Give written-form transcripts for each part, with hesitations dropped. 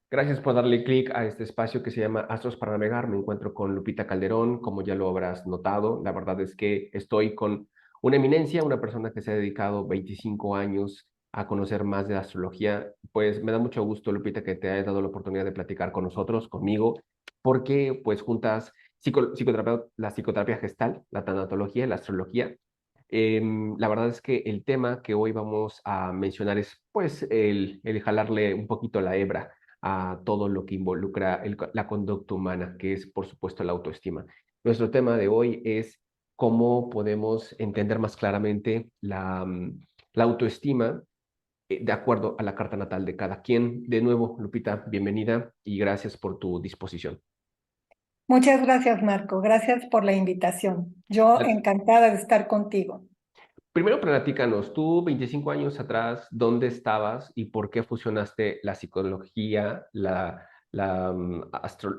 Gracias por darle clic a este espacio que se llama Astros para Navegar. Me encuentro con Lupita Calderón, como ya lo habrás notado. La verdad es que estoy con una eminencia, una persona que se ha dedicado 25 años a conocer más de astrología. Pues me da mucho gusto, Lupita, que te hayas dado la oportunidad de platicar con nosotros, conmigo, porque pues juntas la psicoterapia gestal, la tanatología y la astrología. La verdad es que el tema que hoy vamos a mencionar es pues el jalarle un poquito la hebra a todo lo que involucra la conducta humana, que es, por supuesto, la autoestima. Nuestro tema de hoy es cómo podemos entender más claramente la autoestima de acuerdo a la carta natal de cada quien. De nuevo, Lupita, bienvenida y gracias por tu disposición. Muchas gracias, Marco. Gracias por la invitación. Yo La- encantada de estar contigo. Primero, platícanos, tú 25 años atrás, ¿dónde estabas y por qué fusionaste la psicología, la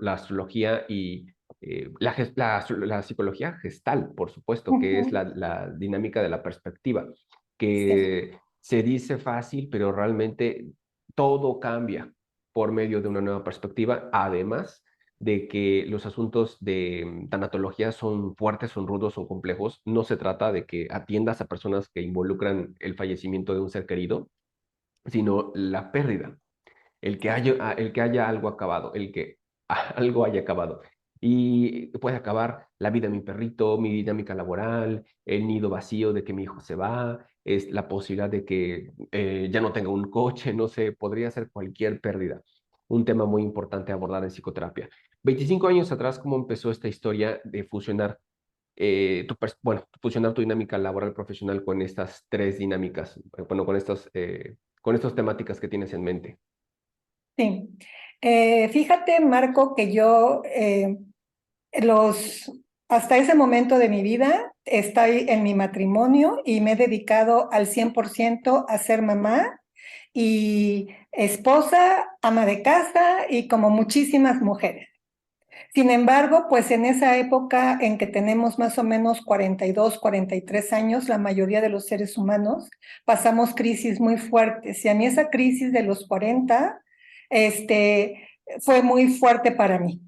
astrología y la psicología gestal, por supuesto, que es Ujú. la dinámica de la perspectiva, Sí. que se dice fácil, pero realmente todo cambia por medio de una nueva perspectiva, además de que los asuntos de tanatología son fuertes, son rudos, son complejos. No se trata de que atiendas a personas que involucran el fallecimiento de un ser querido, sino la pérdida, el que haya algo acabado, el que algo haya acabado. Y puede acabar la vida de mi perrito, mi dinámica laboral, el nido vacío de que mi hijo se va, es la posibilidad de que ya no tenga un coche, no sé, podría ser cualquier pérdida. Un tema muy importante a abordar en psicoterapia. 25 años atrás, ¿cómo empezó esta historia de fusionar fusionar tu dinámica laboral profesional con estas tres dinámicas, bueno, con estas temáticas que tienes en mente? Sí. Fíjate, Marco, que yo los, hasta ese momento de mi vida estoy en mi matrimonio y me he dedicado al 100% a ser mamá y esposa, ama de casa y como muchísimas mujeres. Sin embargo, pues en esa época en que tenemos más o menos 42, 43 años, la mayoría de los seres humanos pasamos crisis muy fuertes. Y a mí esa crisis de los 40, fue muy fuerte para mí.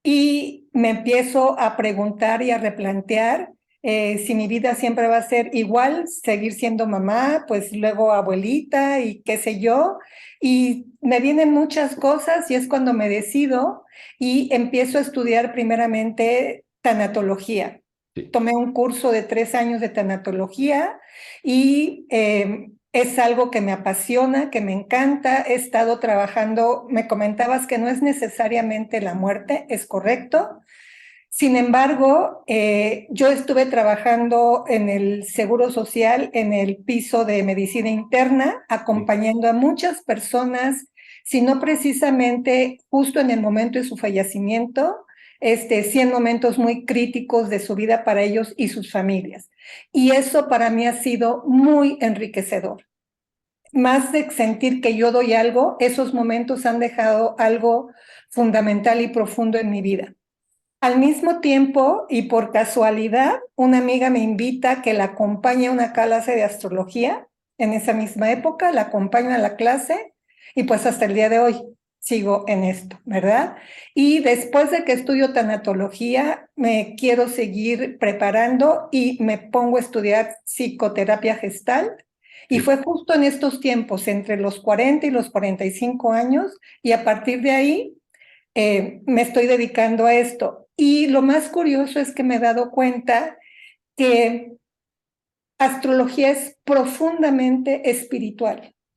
Y me empiezo a preguntar y a replantear si mi vida siempre va a ser igual, seguir siendo mamá, pues luego abuelita y qué sé yo. Y me vienen muchas cosas y es cuando me decido y empiezo a estudiar primeramente tanatología. Sí. Tomé un curso de 3 años de tanatología y es algo que me apasiona, que me encanta. He estado trabajando, me comentabas que no es necesariamente la muerte, es correcto. Sin embargo, yo estuve trabajando en el Seguro Social, en el piso de medicina interna, Sí. acompañando a muchas personas, si no precisamente justo en el momento de su fallecimiento, sí en momentos muy críticos de su vida para ellos y sus familias. Y eso para mí ha sido muy enriquecedor. Más de sentir que yo doy algo, esos momentos han dejado algo fundamental y profundo en mi vida. Al mismo tiempo, y por casualidad, una amiga me invita a que la acompañe a una clase de astrología. En esa misma época la acompaño a la clase y pues hasta el día de hoy sigo en esto, ¿verdad? Y después de que estudio tanatología, me quiero seguir preparando y me pongo a estudiar psicoterapia gestal. Y Sí. fue justo en estos tiempos, entre los 40 y los 45 años, y a partir de ahí me estoy dedicando a esto. Y lo más curioso es que me he dado cuenta que astrología es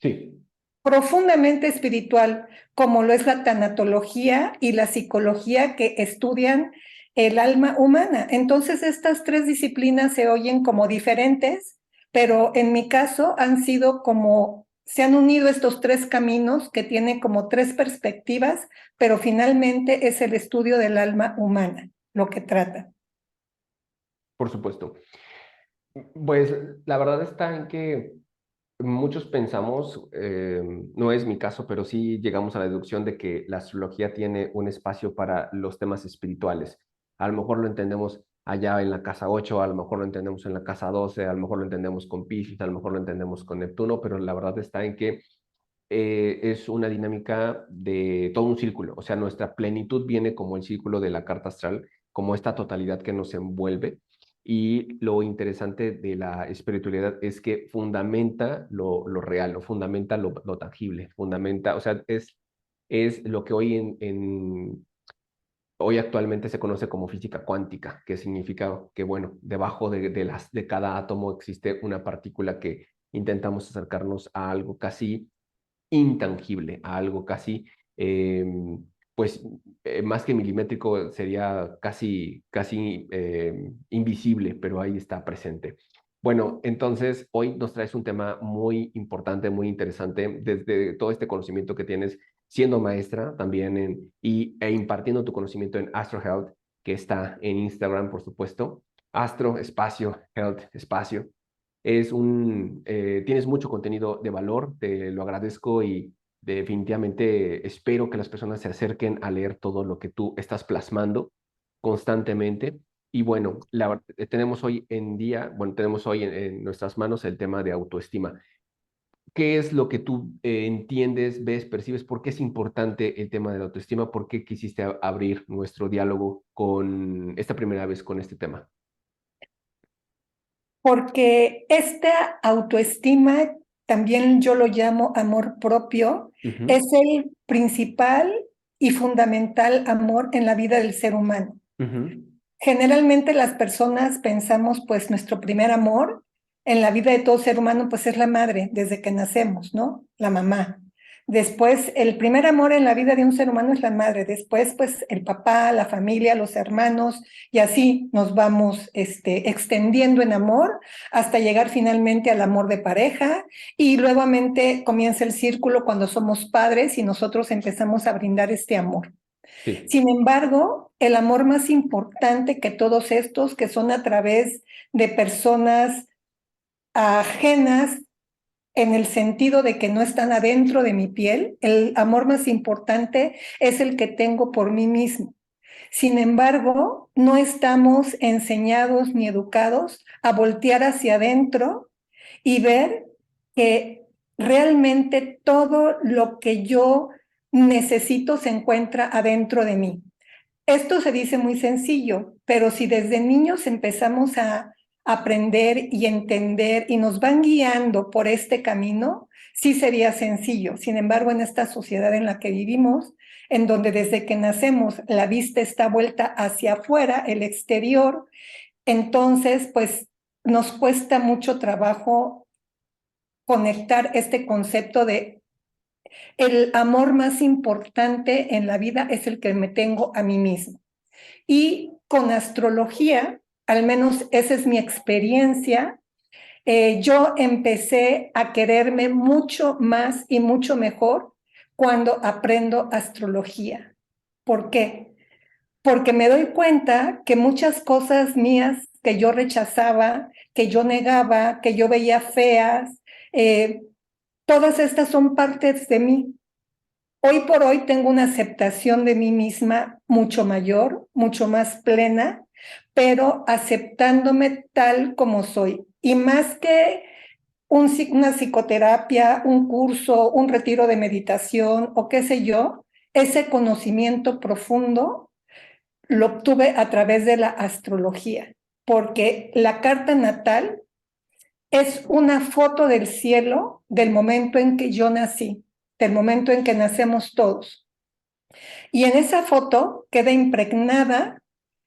Sí. profundamente espiritual, como lo es la tanatología y la psicología que estudian el alma humana. Entonces, estas tres disciplinas se oyen como diferentes, pero en mi caso han sido como, se han unido estos tres caminos que tienen como tres perspectivas, pero finalmente es el estudio del alma humana lo que trata. Por supuesto. Pues la verdad está en que muchos pensamos, no es mi caso, pero sí llegamos a la deducción de que la astrología tiene un espacio para los temas espirituales. A lo mejor lo entendemos allá en la casa 8, a lo mejor lo entendemos en la casa 12, a lo mejor lo entendemos con Piscis, a lo mejor lo entendemos con Neptuno, pero la verdad está en que es una dinámica de todo un círculo. O sea, nuestra plenitud viene como el círculo de la carta astral, como esta totalidad que nos envuelve. Y lo interesante de la espiritualidad es que fundamenta lo real, lo fundamenta lo tangible, fundamenta, o sea, es lo que hoy hoy actualmente se conoce como física cuántica, que significa que, bueno, debajo de cada átomo existe una partícula que intentamos acercarnos a algo casi intangible, a algo casi, eh, pues, más que milimétrico, sería casi invisible, pero ahí está presente. Bueno, entonces hoy nos traes un tema muy importante, muy interesante, desde todo este conocimiento que tienes siendo maestra también e impartiendo tu conocimiento en Astro Health, que está en Instagram, por supuesto. Astro, espacio, Health, espacio. Tienes mucho contenido de valor, te lo agradezco y definitivamente espero que las personas se acerquen a leer todo lo que tú estás plasmando constantemente. Y bueno, tenemos hoy en día, bueno, tenemos hoy en nuestras manos el tema de autoestima. ¿Qué es lo que tú entiendes, ves, percibes? ¿Por qué es importante el tema de la autoestima? ¿Por qué quisiste abrir nuestro diálogo con esta primera vez con este tema? Porque esta autoestima, también yo lo llamo amor propio, Ujú, es el principal y fundamental amor en la vida del ser humano. ujú, Generalmente las personas pensamos, pues, nuestro primer amor en la vida de todo ser humano, pues, es la madre, desde que nacemos, ¿no? La mamá. Después, el primer amor en la vida de un ser humano es la madre. Después, pues, el papá, la familia, los hermanos, y así nos vamos, extendiendo en amor hasta llegar finalmente al amor de pareja. Y nuevamente comienza el círculo cuando somos padres y nosotros empezamos a brindar este amor. sí, Sin embargo, el amor más importante que todos estos, que son a través de personas ajenas en el sentido de que no están adentro de mi piel, el amor más importante es el que tengo por mí mismo. Sin embargo, no estamos enseñados ni educados a voltear hacia adentro y ver que realmente todo lo que yo necesito se encuentra adentro de mí. Esto se dice muy sencillo, pero si desde niños empezamos a aprender y entender y nos van guiando por este camino, sí sería sencillo. Sin embargo, en esta sociedad en la que vivimos, en donde desde que nacemos la vista está vuelta hacia afuera, el exterior, entonces, pues nos cuesta mucho trabajo conectar este concepto de el amor más importante en la vida es el que me tengo a mí mismo. Y con astrología, al menos esa es mi experiencia, yo empecé a quererme mucho más y mucho mejor cuando aprendo astrología. ¿Por qué? Porque me doy cuenta que muchas cosas mías que yo rechazaba, que yo negaba, que yo veía feas, todas estas son partes de mí. Hoy por hoy tengo una aceptación de mí misma mucho mayor, mucho más plena, pero aceptándome tal como soy. Y más que una psicoterapia, un curso, un retiro de meditación o qué sé yo, ese conocimiento profundo lo obtuve a través de la astrología, porque la carta natal es una foto del cielo del momento en que yo nací, del momento en que nacemos todos. Y en esa foto queda impregnada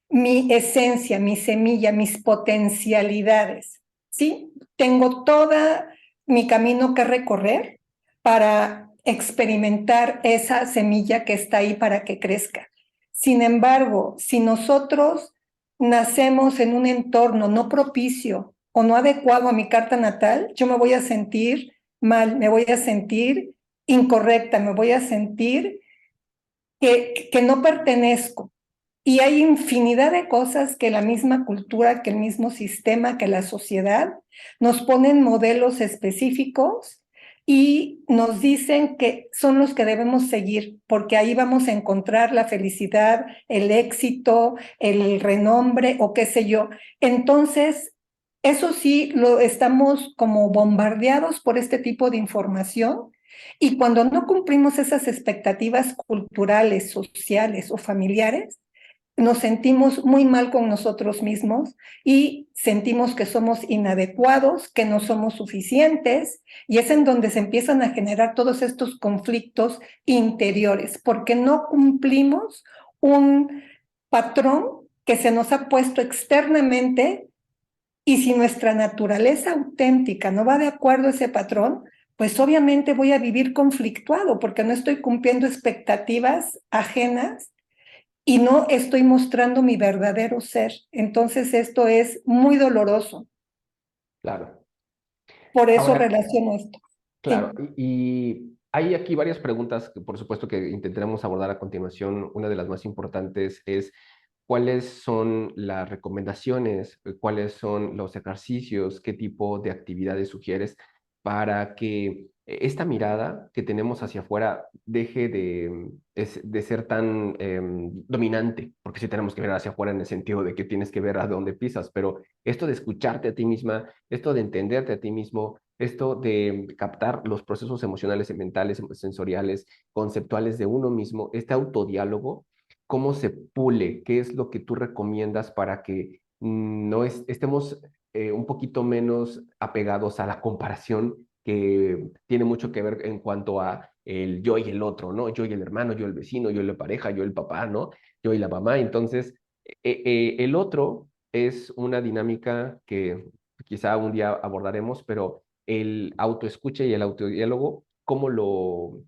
mi esencia, mi semilla, mis potencialidades, ¿sí? Tengo toda mi camino que recorrer para experimentar esa semilla que está ahí para que crezca. Sin embargo, si nosotros nacemos en un entorno no propicio o no adecuado a mi carta natal, yo me voy a sentir mal, me voy a sentir incorrecta, me voy a sentir que no pertenezco. Y hay infinidad de cosas que la misma cultura, que el mismo sistema, que la sociedad nos ponen modelos específicos y nos dicen que son los que debemos seguir, porque ahí vamos a encontrar la felicidad, el éxito, el renombre o qué sé yo. Entonces, eso sí, lo estamos como bombardeados por este tipo de información Y cuando no cumplimos esas expectativas culturales, sociales o familiares, nos sentimos muy mal con nosotros mismos y sentimos que somos inadecuados, que no somos suficientes, y es en donde se empiezan a generar todos estos conflictos interiores, porque no cumplimos un patrón que se nos ha puesto externamente, y si nuestra naturaleza auténtica no va de acuerdo a ese patrón, pues obviamente voy a vivir conflictuado porque no estoy cumpliendo expectativas ajenas y no estoy mostrando mi verdadero ser. Entonces esto es muy doloroso. Claro. Por eso Ahora, relaciono esto. claro, Sí. y hay aquí varias preguntas que por supuesto que intentaremos abordar a continuación. Una de las más importantes es cuáles son las recomendaciones, cuáles son los ejercicios, qué tipo de actividades sugieres para que esta mirada que tenemos hacia afuera deje de ser tan dominante, porque sí tenemos que ver hacia afuera en el sentido de que tienes que ver a dónde pisas, pero esto de escucharte a ti misma, esto de entenderte a ti mismo, esto de captar los procesos emocionales y mentales, sensoriales, conceptuales de uno mismo, este autodiálogo, ¿cómo se pule? ¿Qué es lo que tú recomiendas para que no estemos un poquito menos apegados a la comparación que tiene mucho que ver en cuanto a el yo y el otro, ¿no? Yo y el hermano, yo el vecino, yo la pareja, yo el papá, ¿no? Yo y la mamá. Entonces, el otro es una dinámica que quizá un día abordaremos, pero el autoescucha y el autodiálogo, cómo lo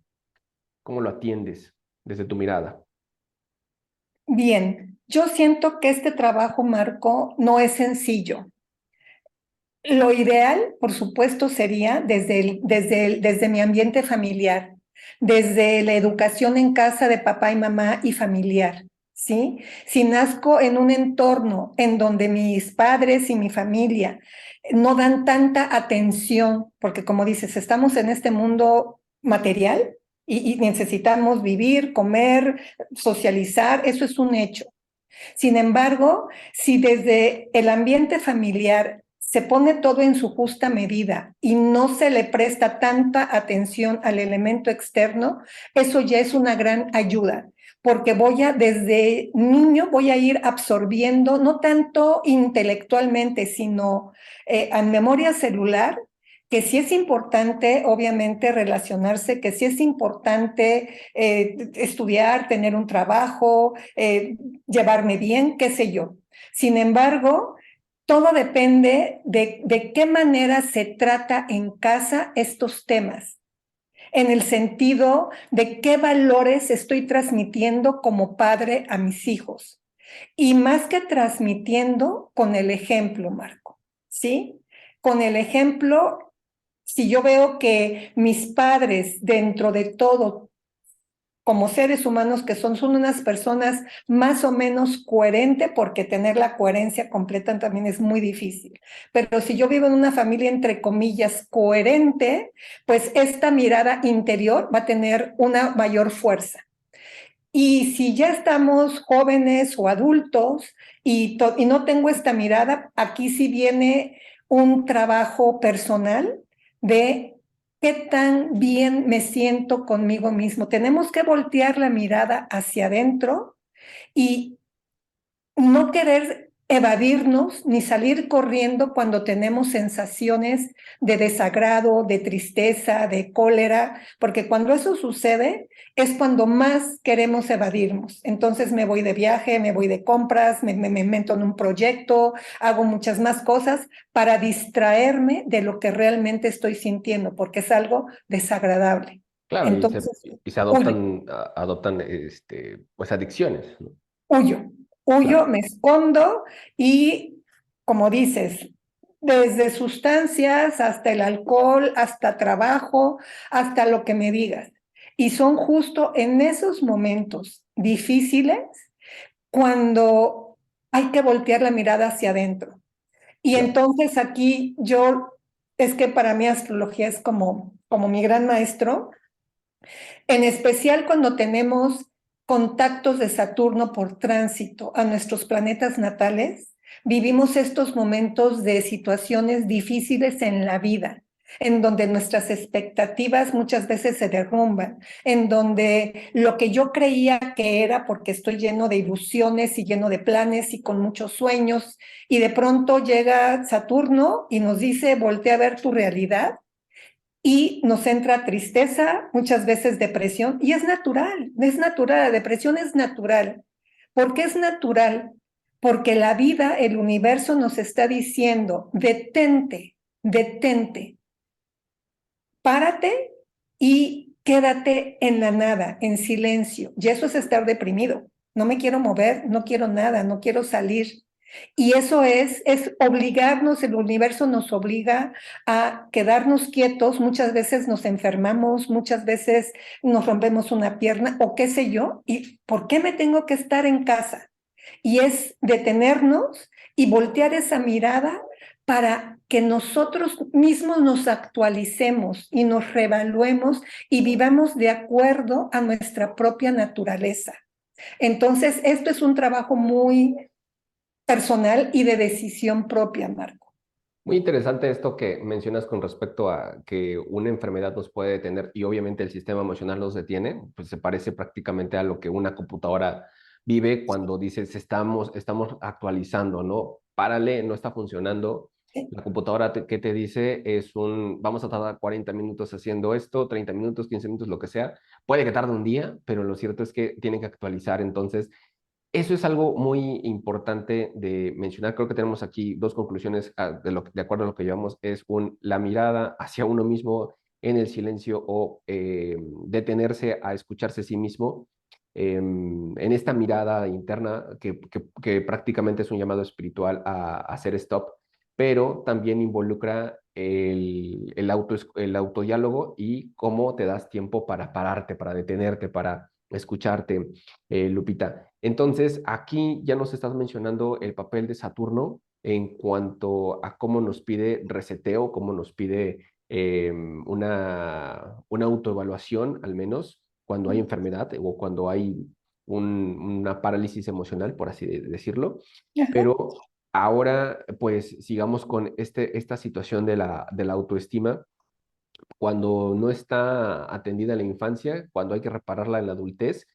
atiendes desde tu mirada? Bien, yo siento que este trabajo, Marco, no es sencillo. Lo ideal, por supuesto, sería desde mi ambiente familiar, desde la educación en casa de papá y mamá y familiar, ¿sí? Si nazco en un entorno en donde mis padres y mi familia no dan tanta atención, porque como dices, estamos en este mundo material y necesitamos vivir, comer, socializar, eso es un hecho. Sin embargo, si desde el ambiente familiar se pone todo en su justa medida y no se le presta tanta atención al elemento externo, eso ya es una gran ayuda, porque desde niño voy a ir absorbiendo, no tanto intelectualmente, sino en memoria celular, que sí es importante, obviamente, relacionarse, que sí es importante estudiar, tener un trabajo, llevarme bien, qué sé yo. Sin embargo, todo depende de qué manera se trata en casa estos temas, en el sentido de qué valores estoy transmitiendo como padre a mis hijos. Y más que transmitiendo, con el ejemplo, Marco, ¿sí? Con el ejemplo, si yo veo que mis padres, dentro de todo, como seres humanos que son unas personas más o menos coherentes, porque tener la coherencia completa también es muy difícil. Pero si yo vivo en una familia, entre comillas, coherente, pues esta mirada interior va a tener una mayor fuerza. Y si ya estamos jóvenes o adultos y no tengo esta mirada, aquí sí viene un trabajo personal de qué tan bien me siento conmigo mismo. Tenemos que voltear la mirada hacia adentro y no querer evadirnos ni salir corriendo cuando tenemos sensaciones de desagrado, de tristeza, de cólera, porque cuando eso sucede es cuando más queremos evadirnos. Entonces me voy de viaje, me voy de compras, me meto en un proyecto, hago muchas más cosas para distraerme de lo que realmente estoy sintiendo, porque es algo desagradable. Claro, Entonces, y se huyo. adoptan pues adicciones, ¿no? Huyo, Claro, huyo, me escondo y, como dices, desde sustancias hasta el alcohol, hasta trabajo, hasta lo que me digas. Y son justo en esos momentos difíciles cuando hay que voltear la mirada hacia adentro. Y claro. entonces aquí es que para mí astrología es como mi gran maestro, en especial cuando tenemos contactos de Saturno por tránsito a nuestros planetas natales, vivimos estos momentos de situaciones difíciles en la vida. en donde nuestras expectativas muchas veces se derrumban, en donde lo que yo creía que era, porque estoy lleno de ilusiones y lleno de planes y con muchos sueños, y de pronto llega Saturno y nos dice, voltea a ver tu realidad, y nos entra tristeza, muchas veces depresión, y es natural, la depresión es natural. ¿Por qué es natural? Porque la vida, el universo nos está diciendo, detente, detente, párate y quédate en la nada, en silencio. Y eso es estar deprimido. No me quiero mover, no quiero nada, no quiero salir. Y eso es obligarnos, el universo nos obliga a quedarnos quietos, muchas veces nos enfermamos, muchas veces nos rompemos una pierna o qué sé yo, ¿y por qué me tengo que estar en casa? Y es detenernos y voltear esa mirada para que nosotros mismos nos actualicemos y nos reevaluemos y vivamos de acuerdo a nuestra propia naturaleza. Entonces, esto es un trabajo muy personal y de decisión propia, Marco. Muy interesante esto que mencionas con respecto a que una enfermedad nos puede detener y obviamente el sistema emocional nos detiene, pues se parece prácticamente a lo que una computadora vive cuando dices estamos actualizando, ¿no? Párale, no está funcionando. La computadora que te dice vamos a tardar 40 minutos haciendo esto, 30 minutos, 15 minutos, lo que sea. Puede que tarde un día, pero lo cierto es que tiene que actualizar. Entonces, eso es algo muy importante de mencionar. Creo que tenemos aquí dos conclusiones de acuerdo a lo que llevamos. Es la mirada hacia uno mismo en el silencio o detenerse a escucharse a sí mismo. En esta mirada interna que prácticamente es un llamado espiritual a hacer stop, pero también involucra el autodiálogo y cómo te das tiempo para pararte, para detenerte, para escucharte, Lupita. Entonces, aquí ya nos estás mencionando el papel de Saturno en cuanto a cómo nos pide reseteo, cómo nos pide una autoevaluación, al menos cuando hay enfermedad o cuando hay una parálisis emocional, por así decirlo. Ajá. Pero ahora, pues, sigamos con esta situación de la autoestima cuando no está atendida en la infancia, cuando hay que repararla en la adultez.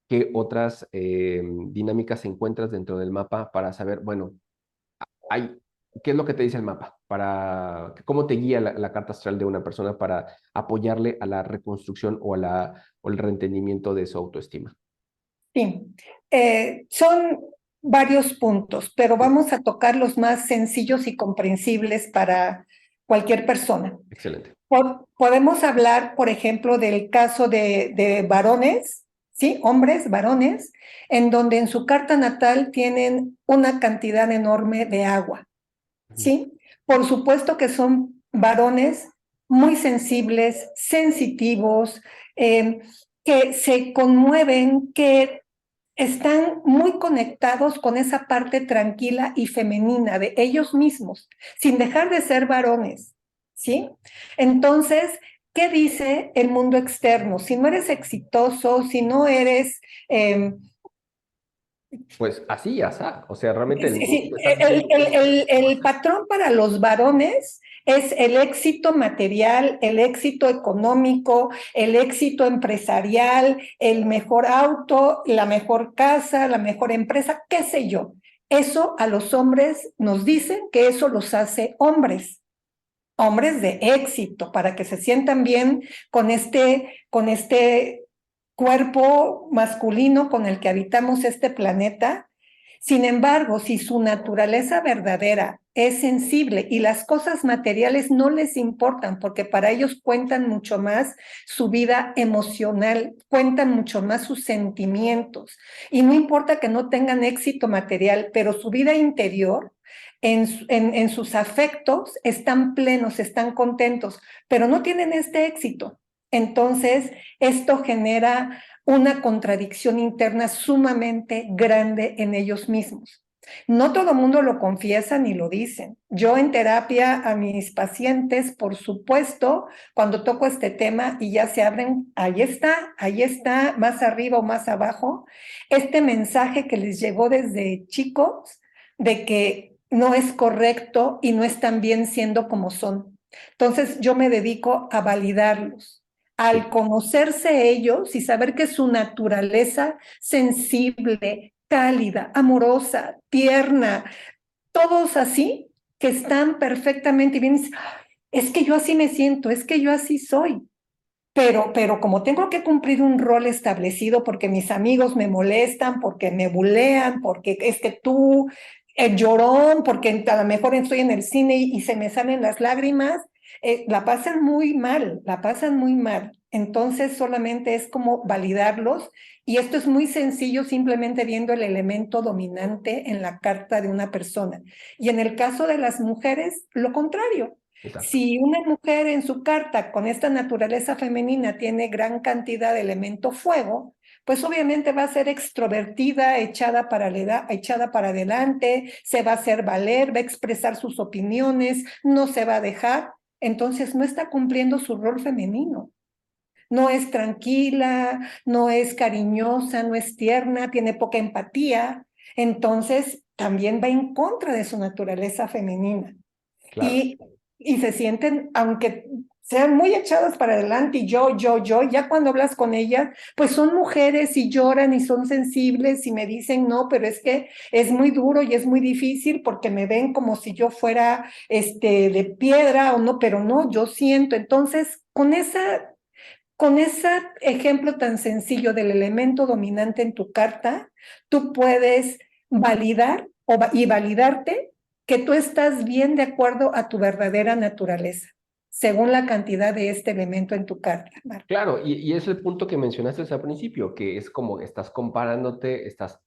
¿Qué otras dinámicas encuentras dentro del mapa para saber, bueno, hay, qué es lo que te dice el mapa? ¿Cómo te guía la carta astral de una persona para apoyarle a la reconstrucción o el reentendimiento de su autoestima? Sí, son varios puntos, pero Sí, vamos a tocar los más sencillos y comprensibles para cualquier persona. excelente. Podemos hablar, por ejemplo, del caso de varones, ¿sí? Hombres, varones, en donde en su carta natal tienen una cantidad enorme de agua, Ujú. ¿sí? Por supuesto que son varones muy sensibles, sensitivos, que se conmueven, que están muy conectados con esa parte tranquila y femenina de ellos mismos, sin dejar de ser varones, ¿sí? Entonces, ¿qué dice el mundo externo? Si no eres exitoso, si no eres Pues así, asá. O sea, realmente el sí, mundo sí, te está diciendo el patrón para los varones es el éxito material, el éxito económico, el éxito empresarial, el mejor auto, la mejor casa, la mejor empresa, qué sé yo. Eso a los hombres nos dicen que eso los hace hombres, hombres de éxito, para que se sientan bien con este cuerpo masculino con el que habitamos este planeta. Sin embargo, si su naturaleza verdadera es sensible y las cosas materiales no les importan, porque para ellos cuentan mucho más su vida emocional, cuentan mucho más sus sentimientos. Y no importa que no tengan éxito material, pero su vida interior, en sus afectos, están plenos, están contentos, pero no tienen este éxito. Entonces, esto genera una contradicción interna sumamente grande en ellos mismos. No todo el mundo lo confiesa ni lo dicen. Yo en terapia a mis pacientes, por supuesto, cuando toco este tema y ya se abren, ahí está, más arriba o más abajo, este mensaje que les llegó desde chicos de que no es correcto y no están bien siendo como son. Entonces yo me dedico a validarlos, al Sí, conocerse ellos y saber que su naturaleza sensible, cálida, amorosa, tierna, todos así, que están perfectamente bien. Es que yo así me siento, es que yo así soy. Pero como tengo que cumplir un rol establecido porque mis amigos me molestan, porque me bulean, porque es que tú, llorón, porque a lo mejor estoy en el cine y se me salen las lágrimas, la pasan muy mal, la pasan muy mal. Entonces solamente es como validarlos y esto es muy sencillo simplemente viendo el elemento dominante en la carta de una persona. Y en el caso de las mujeres, lo contrario. exacto. Si una mujer en su carta con esta naturaleza femenina tiene gran cantidad de elemento fuego, pues obviamente va a ser extrovertida, echada para adelante, se va a hacer valer, va a expresar sus opiniones, no se va a dejar. Entonces no está cumpliendo su rol femenino. No es tranquila, no es cariñosa, no es tierna, tiene poca empatía. Entonces también va en contra de su naturaleza femenina Claro. y, y se sienten, aunque sean muy echadas para adelante y ya cuando hablas con ellas, pues son mujeres y lloran y son sensibles y me dicen, no, pero es que es muy duro y es muy difícil porque me ven como si yo fuera de piedra o no, pero no, yo siento. Entonces, con ese ejemplo tan sencillo del elemento dominante en tu carta, tú puedes validar y validarte que tú estás bien de acuerdo a tu verdadera naturaleza, según la cantidad de este elemento en tu carta, Marco. Claro, y es el punto que mencionaste al principio, que es como estás comparándote, estás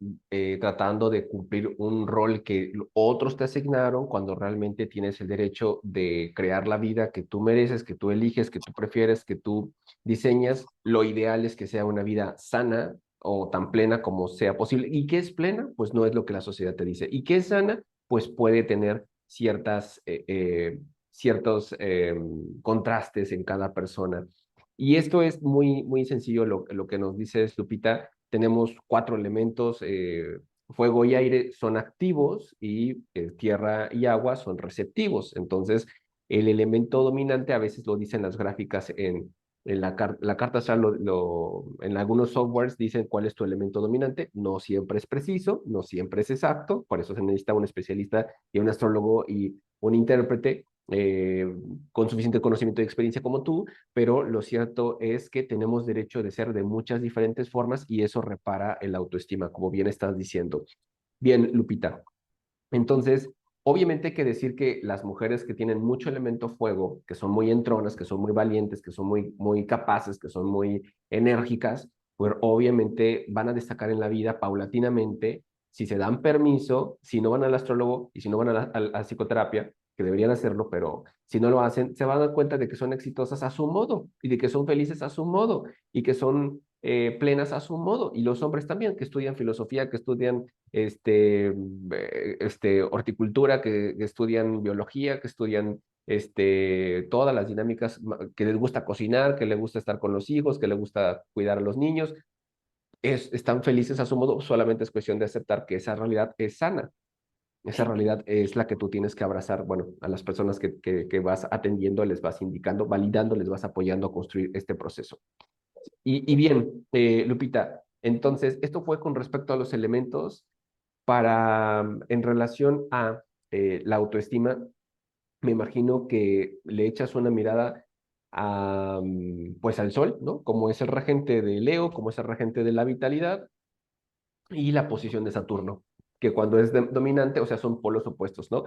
tratando de cumplir un rol que otros te asignaron cuando realmente tienes el derecho de crear la vida que tú mereces, que tú eliges, que tú prefieres, que tú diseñas. Lo ideal es que sea una vida sana o tan plena como sea posible. ¿Y qué es plena? Pues no es lo que la sociedad te dice. ¿Y qué es sana? Pues puede tener ciertos contrastes en cada persona. Y esto es muy sencillo lo que nos dice Lupita. Tenemos cuatro elementos, fuego y aire son activos y tierra y agua son receptivos. Entonces, el elemento dominante, a veces lo dicen las gráficas en la carta astral, en algunos softwares dicen cuál es tu elemento dominante. No siempre es preciso, no siempre es exacto, por eso se necesita un especialista y un astrólogo y un intérprete con suficiente conocimiento y experiencia como tú, pero lo cierto es que tenemos derecho de ser de muchas diferentes formas y eso repara el autoestima, como bien estás diciendo. Bien, Lupita. Entonces, obviamente hay que decir que las mujeres que tienen mucho elemento fuego, que son muy entronas, que son muy valientes, que son muy capaces, que son muy enérgicas, pues obviamente van a destacar en la vida paulatinamente si se dan permiso, si no van al astrólogo y si no van a la psicoterapia, que deberían hacerlo, pero si no lo hacen, se van a dar cuenta de que son exitosas a su modo y de que son felices a su modo y que son plenas a su modo. Y los hombres también, que estudian filosofía, que estudian horticultura, que estudian biología, que estudian todas las dinámicas, que les gusta cocinar, que les gusta estar con los hijos, que les gusta cuidar a los niños, están felices a su modo, solamente es cuestión de aceptar que esa realidad es sana. Esa Sí. realidad es la que tú tienes que abrazar, bueno, a las personas que vas atendiendo, les vas indicando, validando, les vas apoyando a construir este proceso. Y bien, Lupita, entonces, esto fue con respecto a los elementos en relación a la autoestima, me imagino que le echas una mirada pues al sol, ¿no? Como es el regente de Leo, como es el regente de la vitalidad y la posición de Saturno, que cuando es dominante, o sea, son polos opuestos, ¿no?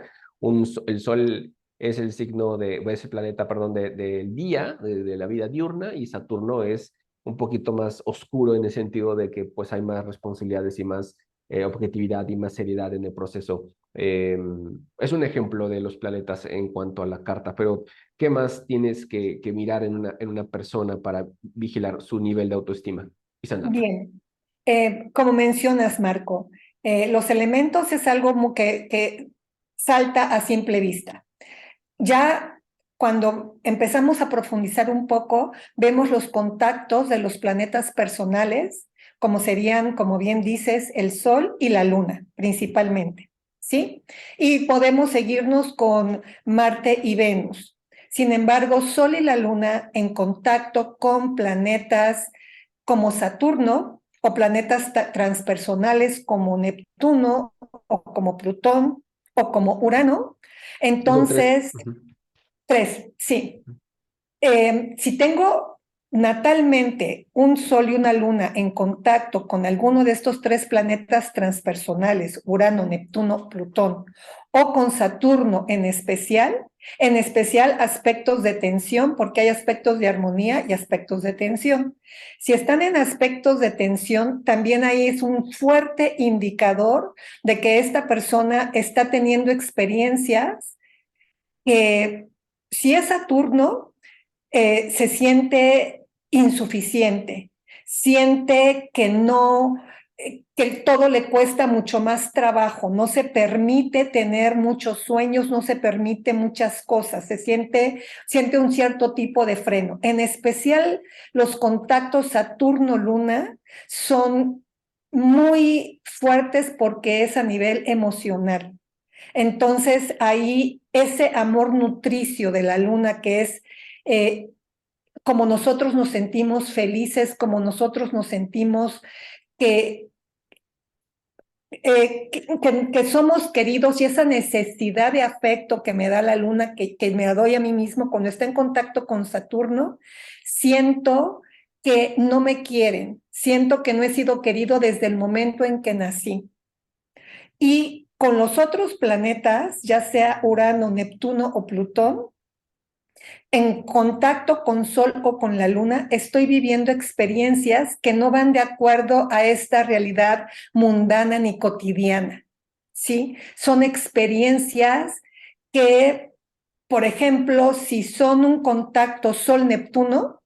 El sol es el signo es el planeta, perdón, del día, de la vida diurna, y Saturno es un poquito más oscuro en el sentido de que pues hay más responsabilidades y más objetividad y más seriedad en el proceso. Es un ejemplo de los planetas en cuanto a la carta, pero ¿qué más tienes que mirar en una persona para vigilar su nivel de autoestima? Isandra. Bien. Como mencionas, Marco, los elementos es algo que salta a simple vista. Ya cuando empezamos a profundizar un poco, vemos los contactos de los planetas personales, como serían, como bien dices, el Sol y la Luna, principalmente, ¿sí? Y podemos seguirnos con Marte y Venus. Sin embargo, Sol y la Luna en contacto con planetas como Saturno o planetas transpersonales como Neptuno o como Plutón o como Urano, Son tres. entonces, Ujú. tres, sí. Si tengo natalmente un Sol y una Luna en contacto con alguno de estos tres planetas transpersonales, Urano, Neptuno, Plutón, o con Saturno en especial aspectos de tensión, porque hay aspectos de armonía y aspectos de tensión. Si están en aspectos de tensión, también ahí es un fuerte indicador de que esta persona está teniendo experiencias que, si es Saturno, se siente insuficiente, siente que no, que todo le cuesta mucho más trabajo, no se permite tener muchos sueños, no se permite muchas cosas, siente un cierto tipo de freno. En especial, los contactos Saturno-Luna son muy fuertes porque es a nivel emocional. Entonces, ahí ese amor nutricio de la luna, que es eh, como nosotros nos sentimos felices, como nosotros nos sentimos que, que somos queridos, y esa necesidad de afecto que me da la luna, que me doy a mí mismo cuando está en contacto con Saturno, siento que no me quieren, siento que no he sido querido desde el momento en que nací. Y con los otros planetas, ya sea Urano, Neptuno o Plutón, en contacto con Sol o con la Luna, estoy viviendo experiencias que no van de acuerdo a esta realidad mundana ni cotidiana, ¿sí? Son experiencias que, por ejemplo, si son un contacto Sol-Neptuno,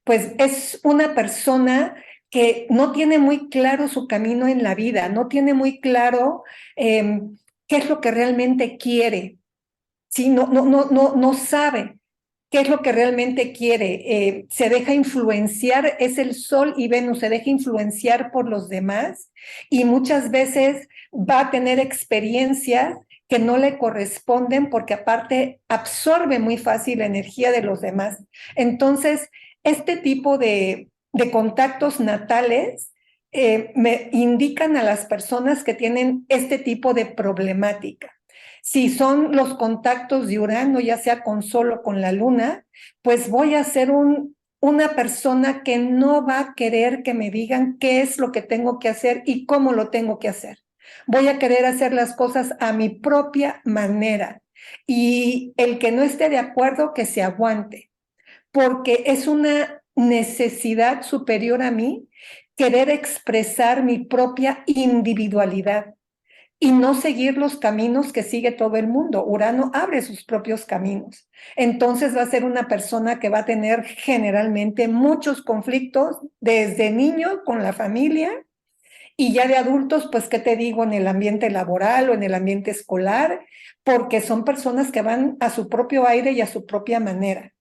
pues es una persona que no tiene muy claro su camino en la vida, no tiene muy claro qué es lo que realmente quiere, ¿sí? No sabe qué es lo que realmente quiere. Se deja influenciar, es el Sol y Venus, se deja influenciar por los demás y muchas veces va a tener experiencias que no le corresponden porque aparte absorbe muy fácil la energía de los demás. Entonces, este tipo de contactos natales me indican a las personas que tienen este tipo de problemática. Si son los contactos de Urano, ya sea con Sol o con la Luna, pues voy a ser una persona que no va a querer que me digan qué es lo que tengo que hacer y cómo lo tengo que hacer. Voy a querer hacer las cosas a mi propia manera. Y el que no esté de acuerdo, que se aguante, porque es una necesidad superior a mí querer expresar mi propia individualidad y no seguir los caminos que sigue todo el mundo. Urano abre sus propios caminos. Entonces va a ser una persona que va a tener generalmente muchos conflictos desde niño con la familia y ya de adultos, pues, ¿qué te digo? En el ambiente laboral o en el ambiente escolar, porque son personas que van a su propio aire y a su propia manera.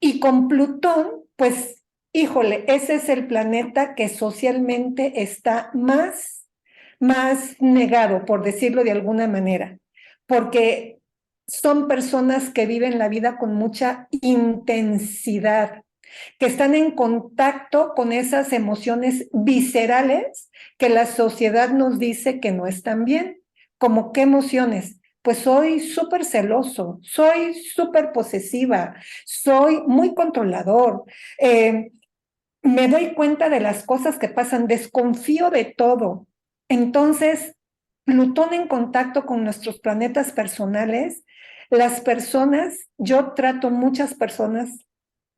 Y con Plutón, pues, híjole, ese es el planeta que socialmente está más negado, por decirlo de alguna manera, porque son personas que viven la vida con mucha intensidad, que están en contacto con esas emociones viscerales que la sociedad nos dice que no están bien. ¿Como qué emociones? Pues soy súper celoso, soy súper posesiva, soy muy controlador, me doy cuenta de las cosas que pasan, desconfío de todo. Entonces, Plutón en contacto con nuestros planetas personales, las personas, yo trato muchas personas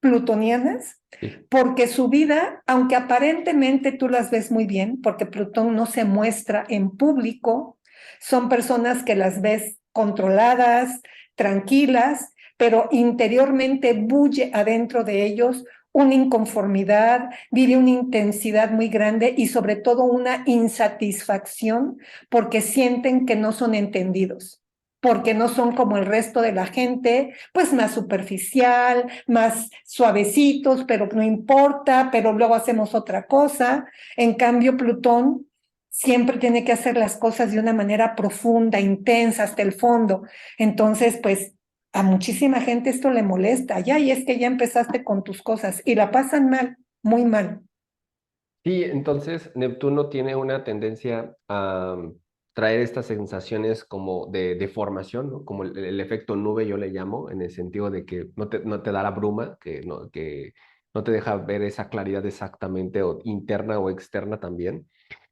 plutonianas, Sí. porque su vida, aunque aparentemente tú las ves muy bien, porque Plutón no se muestra en público, son personas que las ves controladas, tranquilas, pero interiormente bulle adentro de ellos una inconformidad, vive una intensidad muy grande y sobre todo una insatisfacción porque sienten que no son entendidos, porque no son como el resto de la gente, pues más superficial, más suavecitos, pero no importa, pero luego hacemos otra cosa. En cambio, Plutón siempre tiene que hacer las cosas de una manera profunda, intensa, hasta el fondo. Entonces, pues a muchísima gente esto le molesta, ya, y es que ya empezaste con tus cosas y la pasan mal, muy mal. Sí, entonces Neptuno tiene una tendencia a traer estas sensaciones como de deformación, ¿no? Como el efecto nube, yo le llamo, en el sentido de que no te da la bruma, que no te deja ver esa claridad exactamente, o interna o externa también.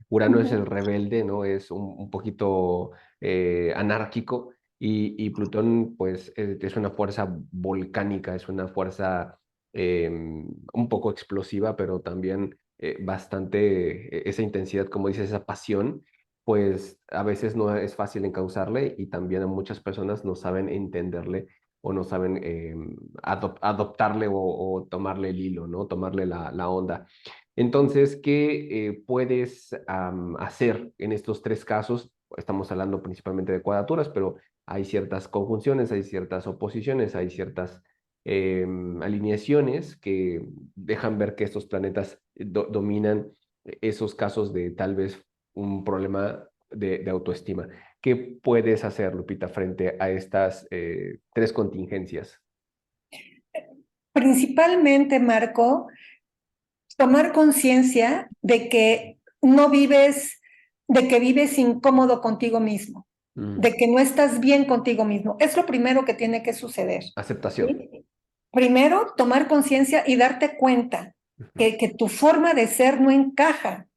Urano es el Ujú. rebelde, ¿no? Es un poquito anárquico, y Plutón, pues, es una fuerza volcánica, es una fuerza un poco explosiva, pero también bastante, esa intensidad, como dices, esa pasión, pues a veces no es fácil encauzarle, y también a muchas personas no saben entenderle, o no saben adoptarle, o tomarle el hilo, ¿no? Tomarle la onda. Entonces, ¿qué puedes hacer en estos tres casos? Estamos hablando principalmente de cuadraturas, pero hay ciertas conjunciones, hay ciertas oposiciones, hay ciertas alineaciones que dejan ver que estos planetas dominan esos casos de tal vez un problema de autoestima. ¿Qué puedes hacer, Lupita, frente a estas tres contingencias? Principalmente, Marco, tomar conciencia de que no vives, de que vives incómodo contigo mismo, Mm. de que no estás bien contigo mismo. Es lo primero que tiene que suceder. Aceptación. ¿Sí? Primero, tomar conciencia y darte cuenta Ujú. que tu forma de ser no encaja,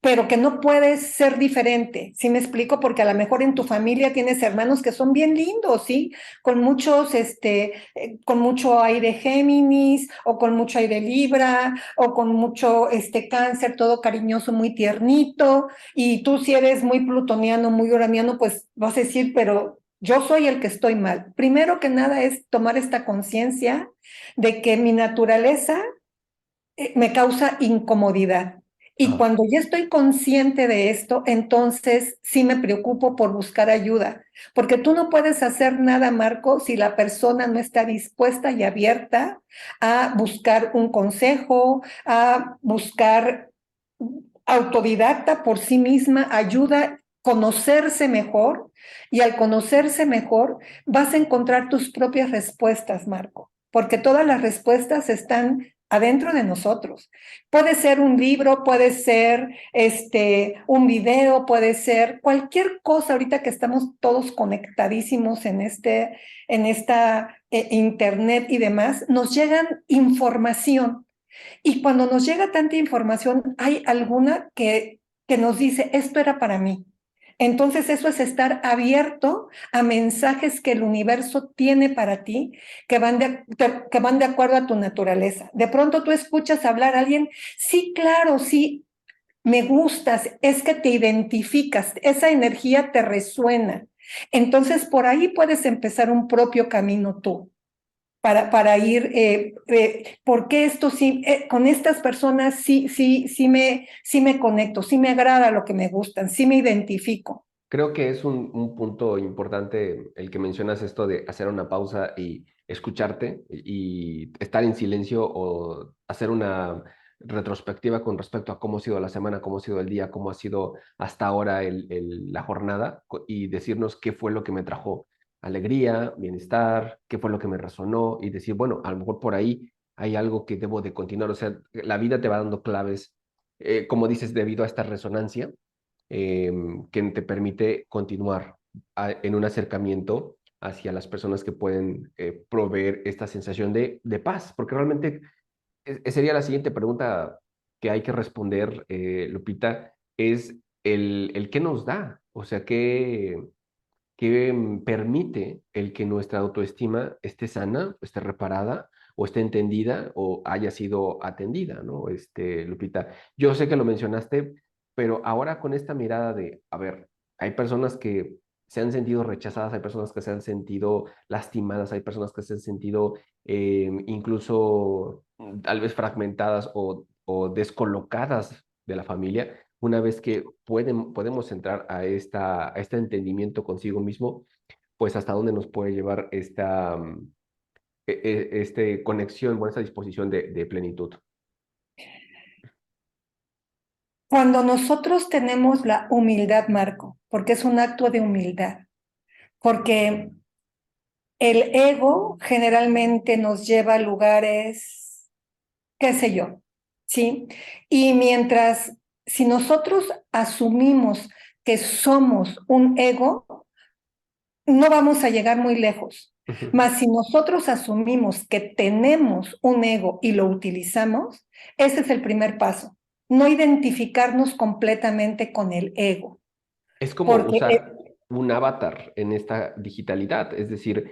pero que no puedes ser diferente. ¿Sí me explico? Porque a lo mejor en tu familia tienes hermanos que son bien lindos, ¿sí? Con muchos, con mucho aire Géminis, o con mucho aire Libra, o con mucho, Cáncer, todo cariñoso, muy tiernito, y tú si eres muy plutoniano, muy uraniano, pues vas a decir, pero yo soy el que estoy mal. Primero que nada es tomar esta conciencia de que mi naturaleza me causa incomodidad. Y Ah, cuando ya estoy consciente de esto, entonces sí me preocupo por buscar ayuda, porque tú no puedes hacer nada, Marco, si la persona no está dispuesta y abierta a buscar un consejo, a buscar autodidacta por sí misma ayuda, conocerse mejor, y al conocerse mejor vas a encontrar tus propias respuestas, Marco, porque todas las respuestas están adentro de nosotros. Puede ser un libro, puede ser un video, puede ser cualquier cosa ahorita que estamos todos conectadísimos en esta internet y demás, nos llegan información. Y cuando nos llega tanta información, hay alguna que nos dice, esto era para mí. Entonces eso es estar abierto a mensajes que el universo tiene para ti, que van de acuerdo a tu naturaleza. De pronto tú escuchas hablar a alguien, sí, claro, sí, me gustas, es que te identificas, esa energía te resuena. Entonces por ahí puedes empezar un propio camino tú para ir, ¿por qué esto sí, con estas personas sí me conecto, sí me agrada lo que me gustan, sí me identifico? creo que es un punto importante el que mencionas, esto de hacer una pausa y escucharte, y estar en silencio, o hacer una retrospectiva con respecto a cómo ha sido la semana, cómo ha sido el día, cómo ha sido hasta ahora la jornada, y decirnos qué fue lo que me trajo alegría, bienestar, qué fue lo que me resonó, y decir, bueno, a lo mejor por ahí hay algo que debo de continuar. O sea, la vida te va dando claves, como dices, debido a esta resonancia, que te permite continuar en un acercamiento hacia las personas que pueden proveer esta sensación de paz, porque realmente sería la siguiente pregunta que hay que responder, Lupita, es el qué nos da, o sea, qué permite el que nuestra autoestima esté sana, esté reparada, o esté entendida, o haya sido atendida, ¿no? Lupita, yo sé que lo mencionaste, pero ahora con esta mirada de, a ver, hay personas que se han sentido rechazadas, hay personas que se han sentido lastimadas, hay personas que se han sentido incluso tal vez fragmentadas, o descolocadas de la familia. Una vez que podemos entrar a este entendimiento consigo mismo, pues hasta dónde nos puede llevar esta conexión, bueno, esta disposición de plenitud. Cuando nosotros tenemos la humildad, Marco, porque es un acto de humildad, porque El ego generalmente nos lleva a lugares, qué sé yo, ¿sí? Y si nosotros asumimos que somos un ego, no vamos a llegar muy lejos. Ujú. Mas si nosotros asumimos que tenemos un ego y lo utilizamos, ese es el primer paso. No identificarnos completamente con el ego, Es como porque usar un avatar en esta digitalidad, es decir,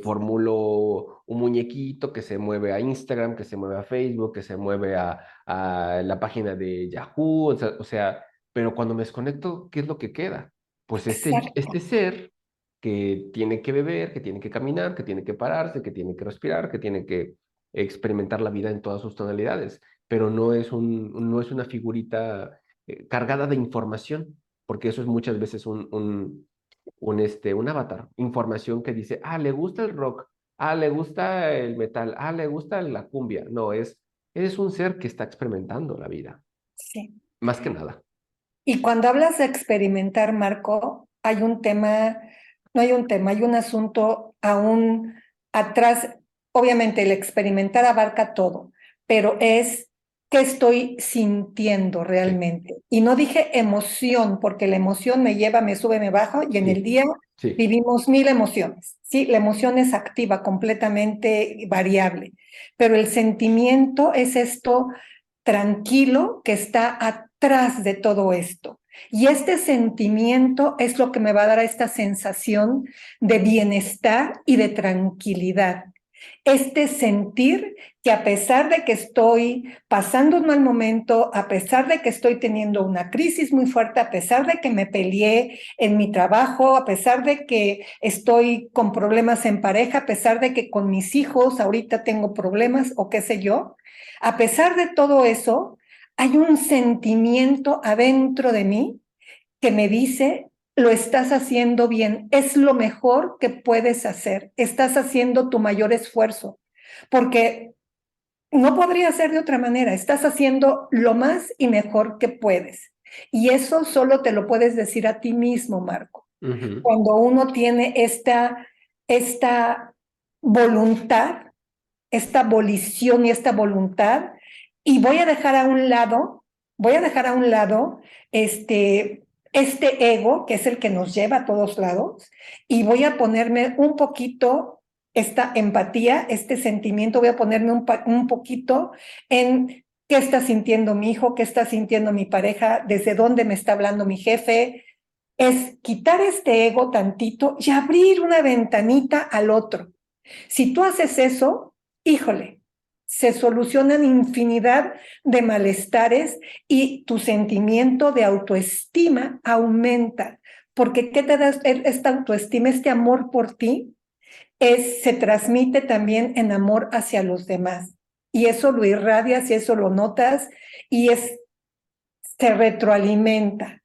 formulo un muñequito que se mueve a Instagram, que se mueve a Facebook, que se mueve a la página de Yahoo, o sea, pero cuando me desconecto, ¿qué es lo que queda? Pues este exacto, ser que tiene que beber, que tiene que caminar, que tiene que pararse, que tiene que respirar, que tiene que experimentar la vida en todas sus tonalidades, pero no es una figurita cargada de información, porque eso es muchas veces un avatar, información que dice, ah, le gusta el rock, ah, le gusta el metal, ah, le gusta la cumbia. No, es un ser que está experimentando la vida, sí. más que nada. Y cuando hablas de experimentar, Marco, hay un tema, no hay un tema, hay un asunto aún atrás. Obviamente el experimentar abarca todo, pero es qué estoy sintiendo Sí, realmente. Y no dije emoción, porque la emoción me lleva, me sube, me baja, y en el sí, día sí, vivimos mil emociones. Sí, la emoción es activa, completamente variable, pero el sentimiento es esto tranquilo que está atrás de todo esto. Y este sentimiento es lo que me va a dar esta sensación de bienestar y de tranquilidad. Este sentir que a pesar de que estoy pasando un mal momento, a pesar de que estoy teniendo una crisis muy fuerte, a pesar de que me peleé en mi trabajo, a pesar de que estoy con problemas en pareja, a pesar de que con mis hijos ahorita tengo problemas o qué sé yo, a pesar de todo eso, hay un sentimiento adentro de mí que me dice, lo estás haciendo bien, es lo mejor que puedes hacer, estás haciendo tu mayor esfuerzo, porque no podría ser de otra manera, estás haciendo lo más y mejor que puedes. Y eso solo te lo puedes decir a ti mismo, Marco. ujú, Cuando uno tiene esta voluntad, esta volición y esta voluntad, y voy a dejar a un lado este ego, que es el que nos lleva a todos lados, y voy a ponerme un poquito esta empatía, este sentimiento, voy a ponerme un poquito en qué está sintiendo mi hijo, qué está sintiendo mi pareja, desde dónde me está hablando mi jefe. Es quitar este ego tantito y abrir una ventanita al otro. Si tú haces eso, híjole, se solucionan infinidad de malestares y tu sentimiento de autoestima aumenta. Porque ¿qué te da esta autoestima, este amor por ti? Se transmite también en amor hacia los demás. Y eso lo irradias y eso lo notas y se retroalimenta.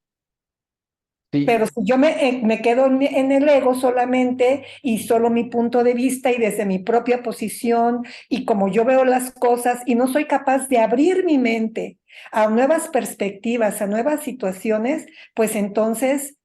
Pero sí, si yo me quedo en el ego solamente y solo mi punto de vista y desde mi propia posición y como yo veo las cosas y no soy capaz de abrir mi mente a nuevas perspectivas, a nuevas situaciones, pues entonces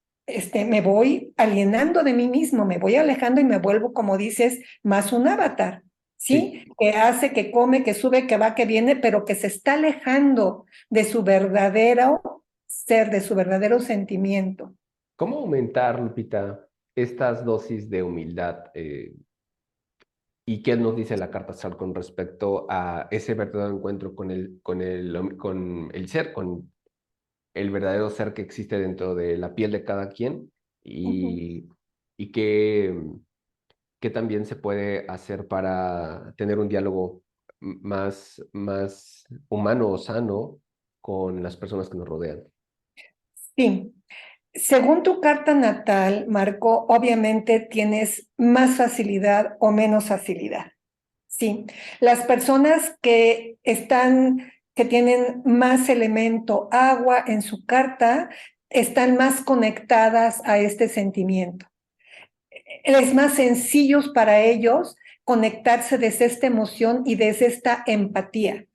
me voy alienando de mí mismo, me voy alejando y me vuelvo, como dices, más un avatar, sí. ¿sí? Que hace, que come, que sube, que va, que viene, pero que se está alejando de su verdadero ser, de su verdadero sentimiento. ¿Cómo aumentar, Lupita, estas dosis de humildad? ¿Y qué nos dice la carta astral con respecto a ese verdadero encuentro con el ser, con el verdadero ser que existe dentro de la piel de cada quien Ujú. y qué también se puede hacer para tener un diálogo más humano o sano con las personas que nos rodean? Sí, según tu carta natal, Marco, obviamente tienes más facilidad o menos facilidad. Sí, las personas que tienen más elemento agua en su carta, están más conectadas a este sentimiento. Es más sencillo para ellos conectarse desde esta emoción y desde esta empatía.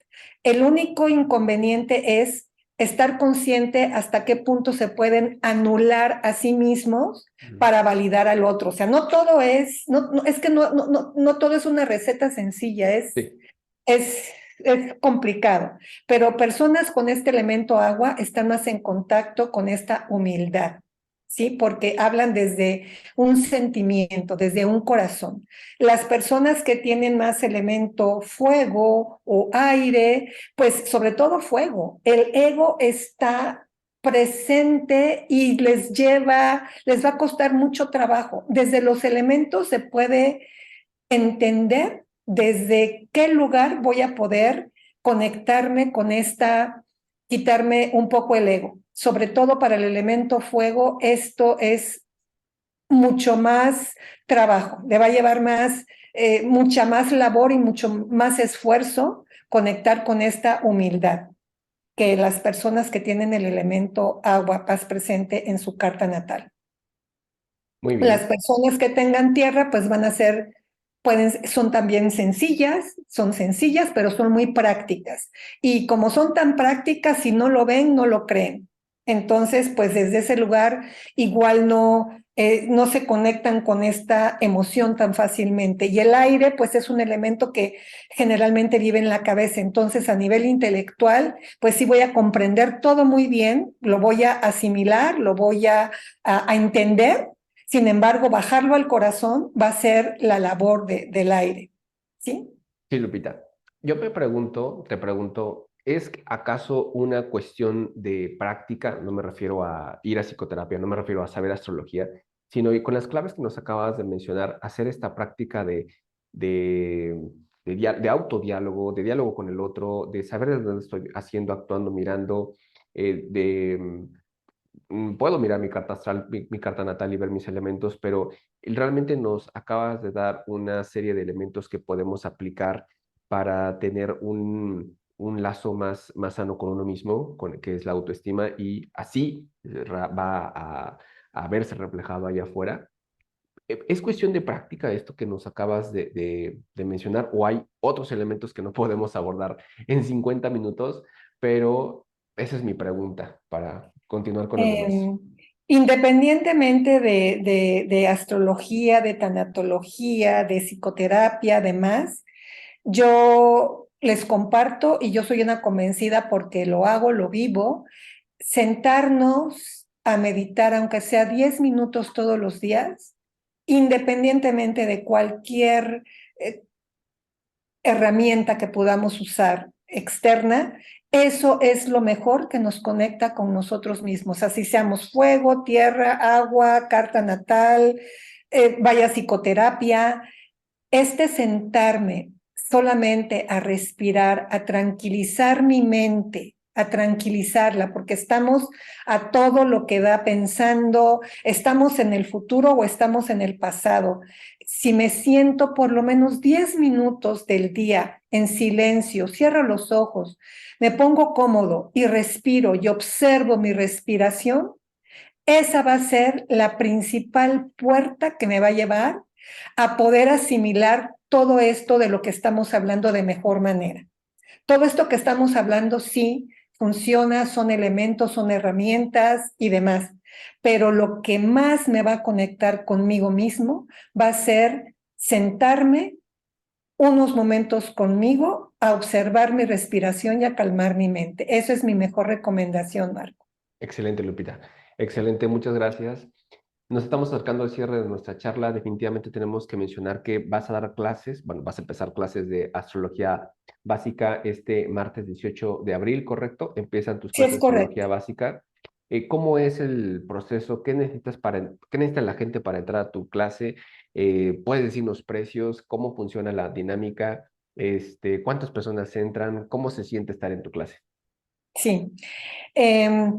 El único inconveniente es estar consciente hasta qué punto se pueden anular a sí mismos Ujú. para validar al otro. O sea, no todo es, es que no todo es una receta sencilla, Sí, es, es complicado, pero personas con este elemento agua están más en contacto con esta humildad, ¿sí? Porque hablan desde un sentimiento, desde un corazón. Las personas que tienen más elemento fuego o aire, pues sobre todo fuego, el ego está presente y les va a costar mucho trabajo. Desde los elementos se puede entender desde qué lugar voy a poder conectarme con quitarme un poco el ego. Sobre todo para el elemento fuego, esto es mucho más trabajo, le va a llevar mucha más labor y mucho más esfuerzo conectar con esta humildad que las personas que tienen el elemento agua, paz presente en su carta natal. muy Las bien. personas que tengan tierra, pues son también sencillas, pero son muy prácticas. Y como son tan prácticas, si no lo ven, no lo creen. Entonces, pues desde ese lugar igual no se conectan con esta emoción tan fácilmente. Y el aire, pues es un elemento que generalmente vive en la cabeza. Entonces, a nivel intelectual, pues sí voy a comprender todo muy bien, lo voy a asimilar, lo voy a entender. Sin embargo, bajarlo al corazón va a ser la labor del aire, ¿sí? Sí, Lupita. Yo te pregunto, ¿es acaso una cuestión de práctica? No me refiero a ir a psicoterapia, no me refiero a saber astrología, sino y con las claves que nos acabas de mencionar, hacer esta práctica de, de autodiálogo, de diálogo con el otro, de saber de dónde estoy haciendo, actuando, mirando, puedo mirar mi carta astral, mi carta natal y ver mis elementos, pero realmente nos acabas de dar una serie de elementos que podemos aplicar para tener un lazo más sano con uno mismo, que es la autoestima, y así va a verse reflejado allá afuera. ¿Es cuestión de práctica esto que nos acabas de mencionar o hay otros elementos que no podemos abordar en 50 minutos? Pero esa es mi pregunta para continuar con los demás. Eh, Independientemente de astrología, de tanatología, de psicoterapia, además, yo les comparto y yo soy una convencida porque lo hago, lo vivo, sentarnos a meditar, aunque sea 10 minutos todos los días, independientemente de cualquier eh, herramienta que podamos usar externa, eso es lo mejor que nos conecta con nosotros mismos, así seamos fuego, tierra, agua, carta natal, vaya psicoterapia, sentarme solamente a respirar, a tranquilizar mi mente, a tranquilizarla, porque estamos a todo lo que da pensando, estamos en el futuro o estamos en el pasado. Si me siento por lo menos 10 minutos del día en silencio, cierro los ojos, me pongo cómodo y respiro y observo mi respiración, esa va a ser la principal puerta que me va a llevar a poder asimilar todo esto de lo que estamos hablando de mejor manera. Todo esto que estamos hablando sí funciona, son elementos, son herramientas y demás, pero lo que más me va a conectar conmigo mismo va a ser sentarme unos momentos conmigo a observar mi respiración y a calmar mi mente. Eso es mi mejor recomendación, Marco. Excelente, Lupita. Excelente, muchas gracias. Nos estamos acercando al cierre de nuestra charla. Definitivamente tenemos que mencionar que vas a dar clases, bueno, vas a empezar clases de astrología básica este martes 18 de abril, ¿correcto? Empiezan tus Sí, clases es de correcto. astrología básica. ¿Cómo es el proceso? ¿Qué necesita la gente para entrar a tu clase? ¿Puedes decirnos precios? ¿Cómo funciona la dinámica? ¿Cuántas personas entran? ¿Cómo se siente estar en tu clase? Sí. Eh,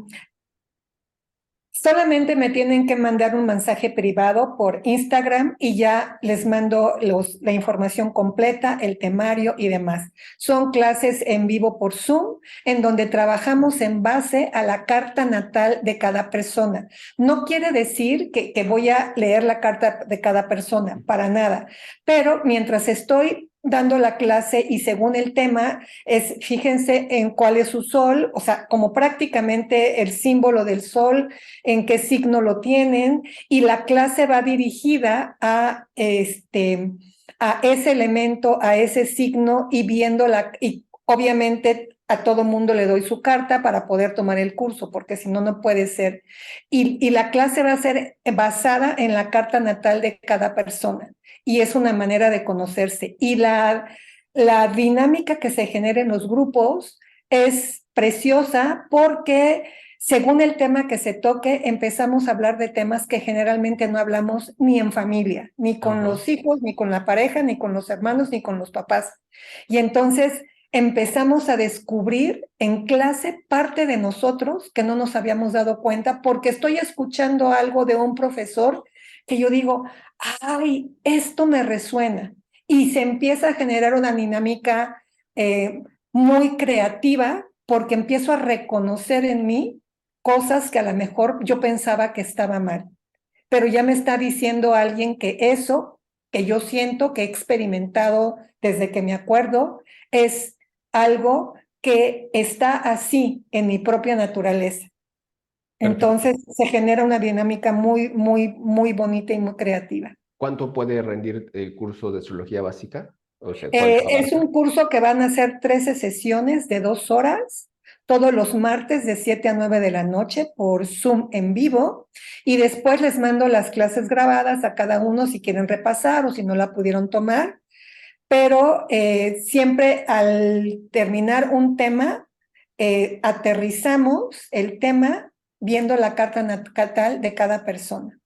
Solamente me tienen que mandar un mensaje privado por Instagram y ya les mando la información completa, el temario y demás. Son clases en vivo por Zoom, en donde trabajamos en base a la carta natal de cada persona. No quiere decir que voy a leer la carta de cada persona, para nada. Pero mientras estoy dando la clase y según el tema es, fíjense en cuál es su sol, o sea, como prácticamente el símbolo del sol, en qué signo lo tienen y la clase va dirigida a ese elemento, a ese signo y viéndola y obviamente a todo mundo le doy su carta para poder tomar el curso, porque si no, no puede ser. Y la clase va a ser basada en la carta natal de cada persona y es una manera de conocerse. Y la dinámica que se genera en los grupos es preciosa porque según el tema que se toque, empezamos a hablar de temas que generalmente no hablamos ni en familia, ni con Ajá. los hijos, ni con la pareja, ni con los hermanos, ni con los papás. Y entonces empezamos a descubrir en clase parte de nosotros que no nos habíamos dado cuenta porque estoy escuchando algo de un profesor que yo digo, ay, esto me resuena. Y se empieza a generar una dinámica muy creativa porque empiezo a reconocer en mí cosas que a lo mejor yo pensaba que estaba mal, pero ya me está diciendo alguien que eso que yo siento, que he experimentado desde que me acuerdo, es algo que está así en mi propia naturaleza. Perfecto. Entonces se genera una dinámica muy, muy, muy bonita y muy creativa. ¿Cuánto puede rendir el curso de astrología básica? O sea, ¿cuánto Es abarca? un curso que van a ser 13 sesiones de 2 horas, todos los martes de 7 a 9 de la noche por Zoom en vivo, y después les mando las clases grabadas a cada uno si quieren repasar o si no la pudieron tomar, pero siempre al terminar un tema, aterrizamos el tema viendo la carta natal de cada persona.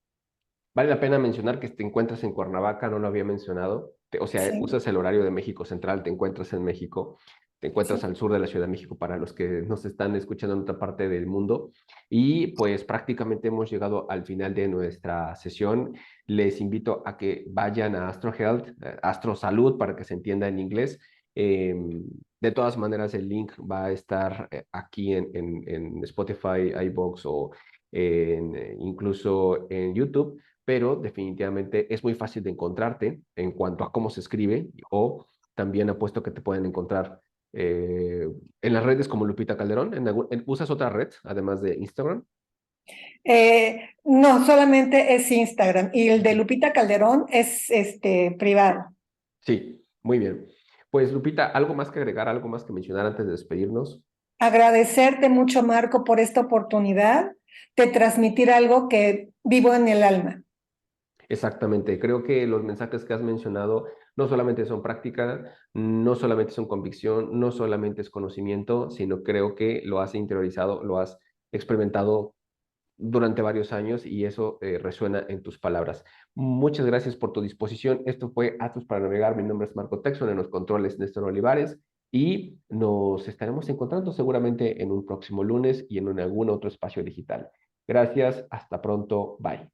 Vale la pena mencionar que te encuentras en Cuernavaca, no lo había mencionado. O sea, Sí, usas el horario de México Central, te encuentras en México, te encuentras sí. al sur de la Ciudad de México para los que nos están escuchando en otra parte del mundo. Y pues prácticamente hemos llegado al final de nuestra sesión. Les invito a que vayan a Astro Health, Astro Salud, para que se entienda en inglés. Eh, de todas maneras, el link va a estar aquí en Spotify, iVoox o incluso en YouTube, pero definitivamente es muy fácil de encontrarte en cuanto a cómo se escribe o también apuesto que te pueden encontrar eh, en las redes como Lupita Calderón. ¿Usas otra red además de Instagram? No, solamente es Instagram y el de Ujú. Lupita Calderón es privado. Sí, muy bien. Pues Lupita, ¿algo más que agregar, algo más que mencionar antes de despedirnos? Agradecerte mucho, Marco, por esta oportunidad de transmitir algo que vivo en el alma. Exactamente, creo que los mensajes que has mencionado no solamente son práctica, no solamente son convicción, no solamente es conocimiento, sino creo que lo has interiorizado, lo has experimentado durante varios años y eso resuena en tus palabras. Muchas gracias por tu disposición. Esto fue Atos para Navegar. Mi nombre es Marco Texon, en los controles Néstor Olivares y nos estaremos encontrando seguramente en un próximo lunes y en algún otro espacio digital. Gracias, hasta pronto, bye.